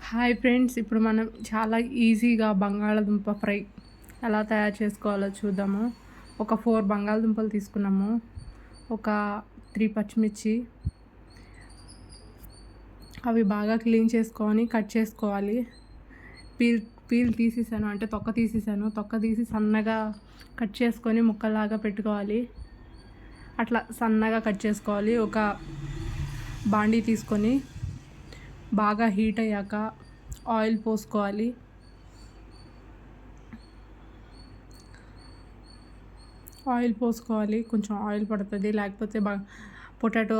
Hi friends, ఇప్పుడు మనం చాలా ఈజీగా బంగాళాదుంప ఫ్రై ఎలా తయారు చేసుకోవాలో చూద్దాము. ఒక 4 బంగాళదుంపలు తీసుకున్నాము, ఒక 3 పచ్చిమిర్చి, అవి బాగా క్లీన్ చేసుకొని కట్ చేసుకోవాలి. పీల్ పీల్ తీసేసాను, అంటే తొక్క తీసేసాను. తొక్క తీసి సన్నగా కట్ చేసుకొని ముక్కలాగా పెట్టుకోవాలి. అట్లా సన్నగా కట్ చేసుకోవాలి. ఒక బాండీ తీసుకొని బాగా హీట్ అయ్యాక ఆయిల్ పోసుకోవాలి. కొంచెం ఆయిల్ పడుతుంది, లేకపోతే పొటాటో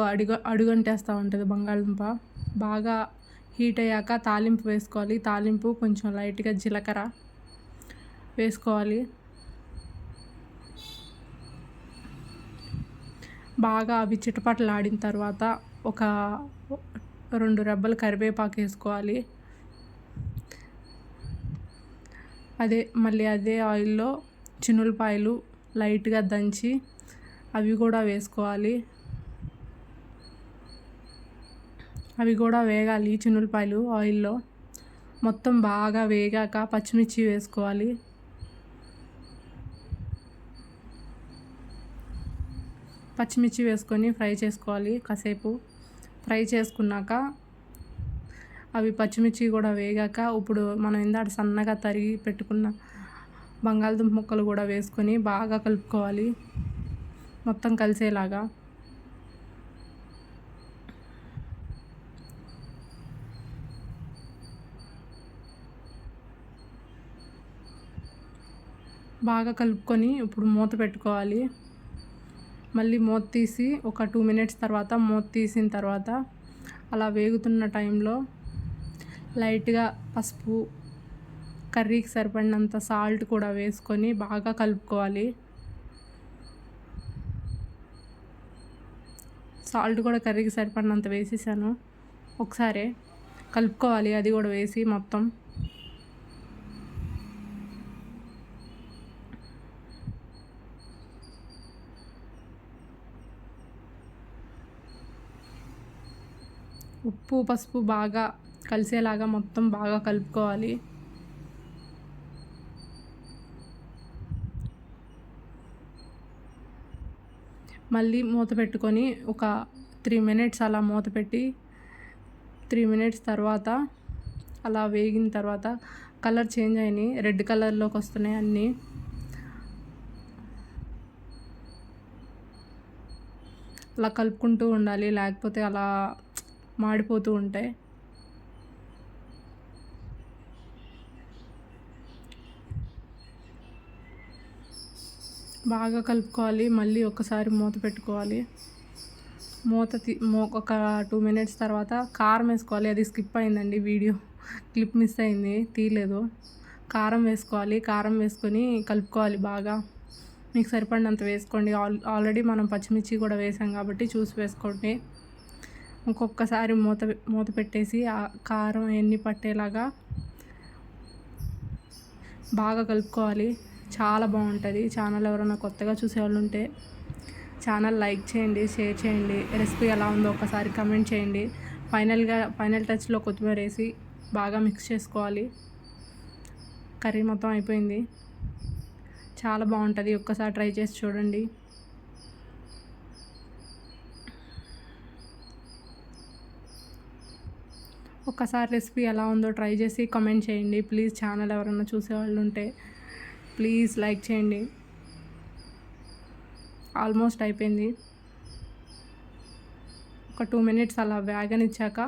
అడుగంటేస్తూ ఉంటుంది బంగాళదుంప. బాగా హీట్ అయ్యాక తాలింపు వేసుకోవాలి. తాలింపు కొంచెం లైట్గా జీలకర్ర వేసుకోవాలి. బాగా అవి చిటపటలాడిన తర్వాత ఒక 2 రెబ్బలు కరివేపాకు వేసుకోవాలి. మళ్ళీ అదే ఆయిల్లో చిన్నులపాయలు లైట్గా దంచి అవి కూడా వేసుకోవాలి. అవి కూడా వేగాలి. చిన్నులపాయలు ఆయిల్లో మొత్తం బాగా వేగాక పచ్చిమిర్చి వేసుకోవాలి. పచ్చిమిర్చి వేసుకొని ఫ్రై చేసుకోవాలి. కాసేపు ఫ్రై చేసుకున్నాక అవి పచ్చిమిర్చి కూడా వేగాక ఇప్పుడు మనం ఇందాక సన్నగా తరిగి పెట్టుకున్న బంగాళదుంప ముక్కలు కూడా వేసుకొని బాగా కలుపుకోవాలి, మొత్తం కలిసేలాగా. బాగా కలుపుకొని ఇప్పుడు మూత పెట్టుకోవాలి. మళ్ళీ మూత తీసి ఒక 2 మినిట్స్ తర్వాత మూత తీసిన తర్వాత అలా వేగుతున్న టైంలో లైట్గా పసుపు, కర్రీకి సరిపడినంత సాల్ట్ కూడా వేసుకొని బాగా కలుపుకోవాలి. సాల్ట్ కూడా కర్రీకి సరిపడినంత వేసేసాను. ఒకసారి కలుపుకోవాలి, అది కూడా వేసి మొత్తం. ఉప్పు పసుపు బాగా కలిసేలాగా మొత్తం బాగా కలుపుకోవాలి. మళ్ళీ మూత పెట్టుకొని ఒక 3 మినిట్స్ అలా మూత పెట్టి 3 మినిట్స్ తర్వాత అలా వేగిన తర్వాత కలర్ చేంజ్ అయినాయి, రెడ్ కలర్లోకి వస్తున్నాయి అన్నీ. అలా కలుపుకుంటూ ఉండాలి, లేకపోతే అలా మాడిపోతూ ఉంటాయి. బాగా కలుపుకోవాలి. మళ్ళీ ఒకసారి మూత పెట్టుకోవాలి. ఒక 2 మినిట్స్ తర్వాత కారం వేసుకోవాలి. అది స్కిప్ అయిందండి, వీడియో క్లిప్ మిస్ అయింది, తీయలేదు. కారం వేసుకోవాలి. కారం వేసుకొని కలుపుకోవాలి బాగా. మీకు సరిపడినంత వేసుకోండి. ఆల్రెడీ మనం పచ్చిమిర్చి కూడా వేసాం కాబట్టి చూసి వేసుకోండి. ఇంకొకసారి మూత పెట్టేసి ఆ కారం ఎన్ని పట్టేలాగా బాగా కలుపుకోవాలి. చాలా బాగుంటుంది. ఛానల్ ఎవరైనా కొత్తగా చూసేవాళ్ళు ఉంటే ఛానల్ లైక్ చేయండి, షేర్ చేయండి. రెసిపీ ఎలా ఉందో ఒకసారి కమెంట్ చేయండి. ఫైనల్ టచ్లో కొత్తిమీర వేసి బాగా మిక్స్ చేసుకోవాలి. కర్రీ మొత్తం అయిపోయింది. చాలా బాగుంటుంది, ఒక్కసారి ట్రై చేసి చూడండి. ఒక్కసారి రెసిపీ ఎలా ఉందో ట్రై చేసి కామెంట్ చేయండి ప్లీజ్. ఛానల్ ఎవరైనా చూసేవాళ్ళు ఉంటే ప్లీజ్ లైక్ చేయండి. ఆల్మోస్ట్ అయిపోయింది. ఒక 2 మినిట్స్ అలా వేగనిచ్చాక,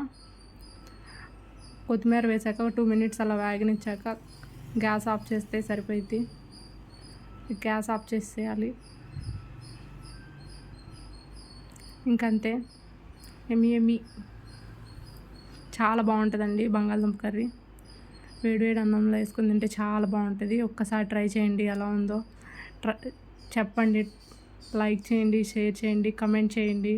కొత్తిమీర వేసాక 2 మినిట్స్ అలా వేగనిచ్చాక గ్యాస్ ఆఫ్ చేస్తే సరిపోయింది. గ్యాస్ ఆఫ్ చేసేయాలి. ఇంకంతే. ఎమ్మి చాలా బాగుంటుందండి బంగాళదుంప కర్రీ. వేడివేడి అన్నంలో వేసుకుని తింటే చాలా బాగుంటుంది. ఒక్కసారి ట్రై చేయండి, ఎలా ఉందో చెప్పండి. లైక్ చేయండి, షేర్ చేయండి, కమెంట్ చేయండి.